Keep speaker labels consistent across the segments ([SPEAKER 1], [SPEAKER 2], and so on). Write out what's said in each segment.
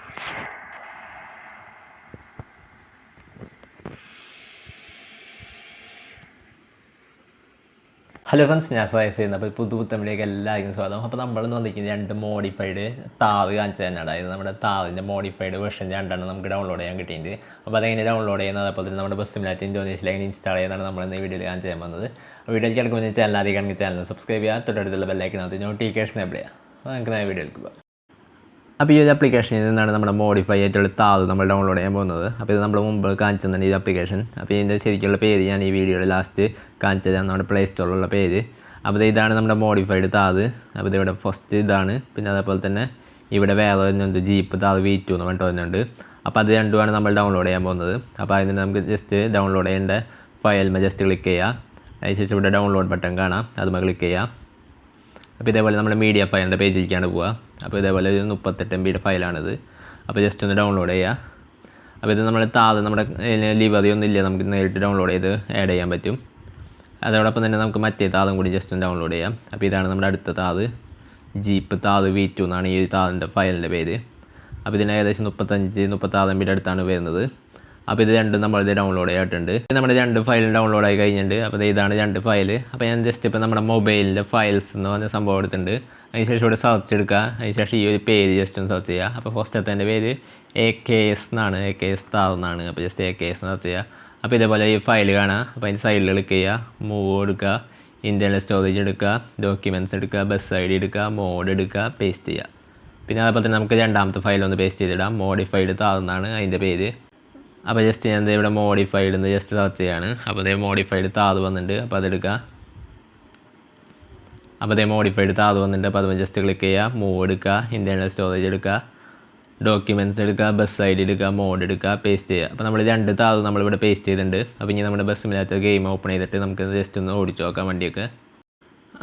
[SPEAKER 1] Hello friends, ഞാൻ സയസ് ചെയ്യുന്നത്. അപ്പോൾ പുതുപുത്തമ്പിലേക്ക് എല്ലാവർക്കും സ്വാഗതം. അപ്പോൾ നമ്മളെന്ന് വന്നിരിക്കുന്നത് 2 മോഡിഫൈഡ് താറ് കാണിച്ചു തന്നെ. അതായത് നമ്മുടെ താറിൻ്റെ മോഡിഫൈഡ് വെർഷൻ 2 നമുക്ക് ഡൗൺലോഡ് ചെയ്യാൻ കിട്ടിയിട്ടുണ്ട്. അപ്പോൾ അതെങ്ങനെ ഡൗൺലോഡ് ചെയ്യുന്നത്, അതുപോലെ തന്നെ നമ്മുടെ ബസ് സിമുലേറ്റർ ഇൻഡോനേഷ്യയിൽ എങ്ങനെ ഇൻസ്റ്റാൾ ചെയ്യുന്നതാണ് നമ്മൾ വീഡിയോയിൽ കാണിച്ചു ചെയ്യാൻ വന്നത്. വീഡിയോയിൽ കിടക്കുമ്പോൾ ചാനൽ ആദ്യമാണെങ്കിൽ ചാനൽ സബ്സ്ക്രൈബ് ചെയ്യുക, തൊട്ടടുത്തുള്ള ബെല്ലൈക്കനകത്ത് നോട്ടിഫിക്കേഷൻ എബിൾ ചെയ്യുക. അപ്പോൾ നമുക്ക് നേരെ വീഡിയോയിലേക്ക് പോകാം. അപ്പോൾ ഈ ഒരു ആപ്ലിക്കേഷനിൽ നിന്നാണ് നമ്മുടെ മോഡിഫൈ ആയിട്ടുള്ള താറ് നമ്മൾ ഡൗൺലോഡ് ചെയ്യാൻ പോകുന്നത്. അപ്പോൾ ഇത് നമ്മൾ മുമ്പ് കാണിച്ചു തന്നെ ഈ ആപ്ലിക്കേഷൻ. അപ്പോൾ ഇതിൻ്റെ ശരിക്കുള്ള പേര് ഞാൻ ഈ വീഡിയോയുടെ ലാസ്റ്റ് കാണിച്ചു തരാം, നമ്മുടെ പ്ലേ സ്റ്റോറിലുള്ള പേര്. അപ്പോൾ ഇതാണ് നമ്മുടെ മോഡിഫൈഡ് താറ്. അപ്പോൾ ഇതിവിടെ ഫസ്റ്റ് ഇതാണ്. പിന്നെ അതേപോലെ തന്നെ ഇവിടെ വേറെ വരുന്നുണ്ട് ജീപ്പ് താറ് V2 എന്ന് പറഞ്ഞിട്ട് വരുന്നുണ്ട്. അപ്പോൾ അത് രണ്ടുമാണ് നമ്മൾ ഡൗൺലോഡ് ചെയ്യാൻ പോകുന്നത്. അപ്പോൾ അതിന് നമുക്ക് ജസ്റ്റ് ഡൗൺലോഡ് ചെയ്യേണ്ട ഫയലിൽ ജസ്റ്റ് ക്ലിക്ക് ചെയ്യുക. അതിനുശേഷം ഇവിടെ ഡൗൺലോഡ് ബട്ടൺ കാണാം, അതുമ്പോൾ ക്ലിക്ക് ചെയ്യുക. അപ്പോൾ ഇതേപോലെ നമ്മുടെ മീഡിയ ഫയലിൻ്റെ പേജിലേക്കാണ് പോവുക. അപ്പോൾ ഇതേപോലെ ഒരു 38 MB ഫയലാണിത്. അപ്പോൾ ജസ്റ്റ് ഒന്ന് ഡൗൺലോഡ് ചെയ്യുക. അപ്പോൾ ഇത് നമ്മുടെ താറ് നമ്മുടെ ലിവറി ഒന്നും ഇല്ല, നമുക്ക് നേരിട്ട് ഡൗൺലോഡ് ചെയ്ത് ആഡ് ചെയ്യാൻ പറ്റും. അതോടൊപ്പം തന്നെ നമുക്ക് മറ്റേ താറും കൂടി ജസ്റ്റ് ഒന്ന് ഡൗൺലോഡ് ചെയ്യാം. അപ്പോൾ ഇതാണ് നമ്മുടെ അടുത്ത താറ്, ജീപ്പ് താറ് V2 എന്നാണ് ഈ താറിൻ്റെ ഫയലിൻ്റെ പേര്. അപ്പോൾ ഇതിന് ഏകദേശം 35-36 MB അടുത്താണ് വരുന്നത്. അപ്പോൾ ഇത് രണ്ടും നമ്മളിത് ഡൗൺലോഡ് ചെയ്തിട്ടുണ്ട്. നമ്മുടെ 2 ഫയലും ഡൗൺലോഡ് ആയി കഴിഞ്ഞിട്ടുണ്ട്. അപ്പോൾ ഇതാണ് 2 ഫയൽ. അപ്പോൾ ഞാൻ ജസ്റ്റ് ഇപ്പോൾ നമ്മുടെ മൊബൈലിൻ്റെ ഫയൽസ് എന്ന് പറഞ്ഞ സംഭവം എടുത്തിട്ടുണ്ട്. അതിനുശേഷം ഇവിടെ സെർച്ച് എടുക്കുക. അതിനുശേഷം ഈ ഒരു പേര് ജസ്റ്റ് ഒന്ന് സെർച്ച് ചെയ്യുക. അപ്പോൾ ഫസ്റ്റത്തെ എൻ്റെ പേര് AKS എന്നാണ്, AKS താർ എന്നാണ്. അപ്പോൾ ജസ്റ്റ് AKS സെർച്ച് ചെയ്യുക. അപ്പോൾ ഇതേപോലെ ഈ ഫയൽ കാണാം. അപ്പോൾ അതിൻ്റെ സൈഡിൽ ക്ലിക്ക് ചെയ്യുക, മൂവ് എടുക്കുക, ഇൻറ്റേർണൽ സ്റ്റോറേജ് എടുക്കുക, ഡോക്യുമെൻറ്റ്സ് എടുക്കുക, ബസ് ID എടുക്കുക, മോഡ് എടുക്കുക, പേസ്റ്റ് ചെയ്യുക. പിന്നെ അതേപോലെ തന്നെ നമുക്ക് രണ്ടാമത്തെ ഫയലൊന്ന് പേസ്റ്റ് ചെയ്തിടാം. മോഡിഫൈഡ് താർ എന്നാണ് അതിൻ്റെ പേര്. അപ്പോൾ ജസ്റ്റ് ഞാൻ ഇവിടെ മോഡിഫൈഡ് എന്ന് ജസ്റ്റ് സെർച്ച് ചെയ്യാണ്. അപ്പോൾ അതേ മോഡിഫൈഡ് താറ് വന്നിട്ടുണ്ട്. അപ്പോൾ അതെടുക്കുക. അപ്പോൾ അതേ മോഡിഫൈഡ് താറ് വന്നിട്ടുണ്ട്. അപ്പോൾ അത് ജസ്റ്റ് ക്ലിക്ക് ചെയ്യുക, മൂവ് എടുക്കുക, ഇൻറ്റേർണൽ സ്റ്റോറേജ് എടുക്കുക, ഡോക്യുമെൻറ്റ്സ് എടുക്കുക, ബസ് ID എടുക്കുക, മോഡ് എടുക്കുക, പേസ്റ്റ് ചെയ്യുക. അപ്പോൾ നമ്മൾ 2 താറ് നമ്മളിവിടെ പേസ്റ്റ് ചെയ്തിട്ടുണ്ട്. അപ്പോൾ ഇനി നമ്മുടെ ബസ് സിമുലേറ്റർ ഗെയിം ഓപ്പൺ ചെയ്തിട്ട് നമുക്ക് ജസ്റ്റ് ഒന്ന് ഓടിച്ചു നോക്കാം വണ്ടിയൊക്കെ.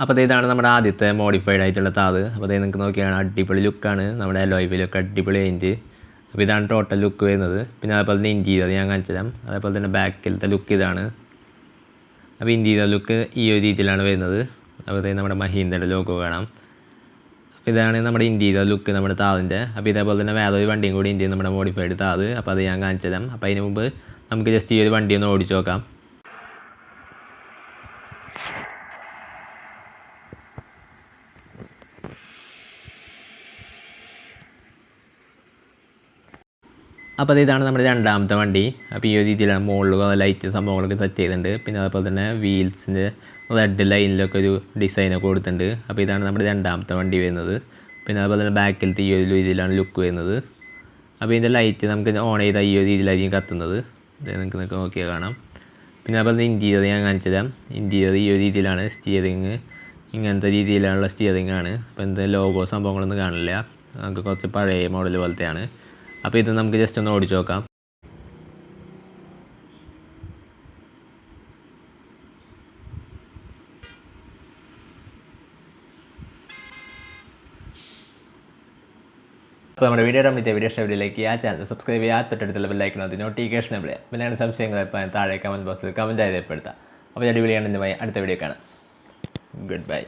[SPEAKER 1] അപ്പോൾ ഇതാണ് നമ്മുടെ ആദ്യത്തെ മോഡിഫൈഡ് ആയിട്ടുള്ള താറ്. അപ്പോൾ അത് നിങ്ങൾക്ക് നോക്കിയാണ് അടിപൊളി ലുക്കാണ്. നമ്മുടെ അലോയ് വീലൊക്കെ അടിപൊളി പെയിൻറ്റ്. അപ്പോൾ ഇതാണ് ടോട്ടൽ ലുക്ക് വരുന്നത്. പിന്നെ അതേപോലെ തന്നെ ഇൻറ്റീരിയർ ഞാൻ കാണിച്ചു തരാം. അതേപോലെ തന്നെ ബാക്കിലത്തെ ലുക്ക് ഇതാണ്. അപ്പോൾ ഇൻറ്റീരിയർ ലുക്ക് ഈ ഒരു രീതിയിലാണ് വരുന്നത്. അപ്പോൾ നമ്മുടെ മഹീന്ദ്രയുടെ ലോഗോ കാണാം. അപ്പോൾ ഇതാണ് നമ്മുടെ ഇൻറ്റീരിയർ ലുക്ക് നമ്മുടെ താറിൻ്റെ. അപ്പോൾ ഇതേപോലെ തന്നെ വേറൊരു വണ്ടിയും കൂടി ഉണ്ട് നമ്മുടെ മോഡിഫൈഡ് താറ്. അപ്പോൾ അത് ഞാൻ കാണിച്ചു തരാം. അപ്പോൾ അതിന് മുമ്പ് നമുക്ക് ജസ്റ്റ് ഈ ഒരു വണ്ടി ഒന്ന് ഓടിച്ചു നോക്കാം. അപ്പോൾ ഇതാണ് നമ്മുടെ രണ്ടാമത്തെ വണ്ടി. അപ്പോൾ ഈ ഒരു രീതിയിലാണ് മുകളിൽ ലൈറ്റ് സംഭവങ്ങളൊക്കെ സെറ്റ് ചെയ്തിട്ടുണ്ട്. പിന്നെ അതുപോലെ തന്നെ വീൽസിൻ്റെ റെഡ് ലൈനിലൊക്കെ ഒരു ഡിസൈനൊക്കെ കൊടുത്തിട്ടുണ്ട്. അപ്പോൾ ഇതാണ് നമ്മുടെ രണ്ടാമത്തെ വണ്ടി വരുന്നത്. പിന്നെ അതുപോലെ തന്നെ ബാക്കിലത്തെ ഈ ഒരു രീതിയിലാണ് ലുക്ക് വരുന്നത്. അപ്പോൾ ഇതിൻ്റെ ലൈറ്റ് നമുക്ക് ഓൺ ചെയ്താൽ ഈ ഒരു രീതിയിലായിരിക്കും കത്തുന്നത്. നിങ്ങൾക്ക് നോക്കിയാൽ കാണാം. പിന്നെ അതുപോലെ തന്നെ ഇൻറ്റീരിയർ ഞാൻ കാണിച്ചു തരാം. ഇൻറ്റീരിയർ ഈ ഒരു രീതിയിലാണ്. സ്റ്റിയറിങ് ഇങ്ങനത്തെ രീതിയിലുള്ള സ്റ്റിയറിങ് ആണ്. അപ്പോൾ എന്താ ലോഗോ സംഭവങ്ങളൊന്നും കാണില്ല, നമുക്ക് കുറച്ച് പഴയ മോഡൽ പോലത്തെയാണ്. അപ്പോൾ ഇത് നമുക്ക് ജസ്റ്റ് ഒന്ന് ഓടിച്ചു നോക്കാം. അപ്പോൾ നമ്മുടെ വീഡിയോ വീഡിയോയിലേക്ക് ആ ചാനൽ സബ്സ്ക്രൈബ് ചെയ്യുക, തൊട്ടടുത്തുള്ള ബെല്ലൈക്കനകത്ത് നോട്ടിഫിക്കേഷൻ എബിൾ ചെയ്യുക. പിന്നെ സംശയങ്ങൾ താഴെ കമൻറ്റ് ബോക്സിൽ കമൻറ്റ് ചെയ്ത് ഏർപ്പെടുത്താം. അപ്പോൾ അടിപൊളിയാണ്. അടുത്ത വീഡിയോ കാണാം. Good bye.